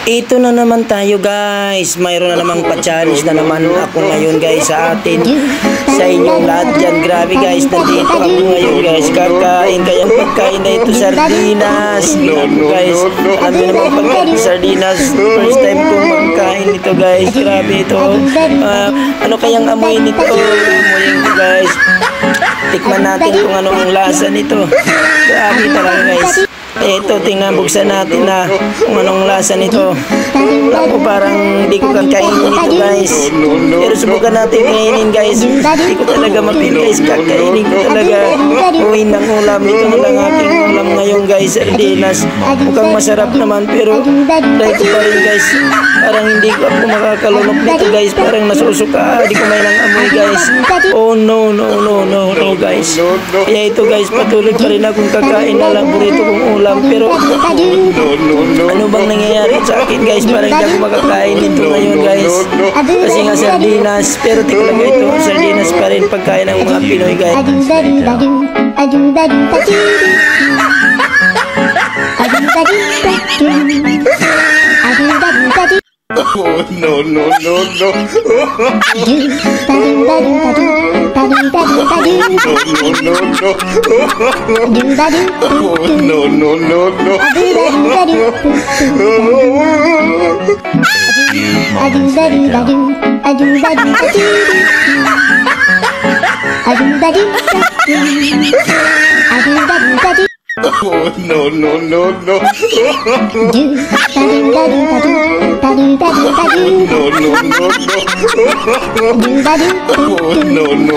Ito na naman tayo guys. Mayroon na namang pa-challenge na naman ako ngayon guys sa atin. Sa inyong lahat dyan. Grabe guys. Nandito ako ngayon guys. Kakain kayang pagkain na ito sardinas. Guys. Alam nyo naman pagkain sardinas. First time kong magkain ito guys. Grabe ito. Ano kayang amoy nito? Amoy ito guys. Tikman natin kung ano ang lasa nito. Grabe talaga guys. Ito, tingnan, buksan natin na kung anong lasa nito. Ako parang hindi ko kakainin ito guys. Pero subukan natin kainin guys. Hindi ko talaga mapili guys. Kakainin ko talaga. Uwi ng ulam. Ito na lang aking ulam ngayon guys. Sardinas. Mukhang masarap naman pero try ko pa rin guys. Parang hindi ko ako makakalunok dito guys. Parang nasusuka. Hindi ko may nang amoy guys. Oh no guys. Kaya ito guys, patuloy pa rin akong kakain na lang burrito kong ulam. Pero ano bang nangyayari sa akin guys? Parang hindi ako makakain nito ngayon guys. Kasi nga sardinas. Pero talaga ito, sardinas pa rin pagkain ng mga Pinoy guys. Oh, no. No.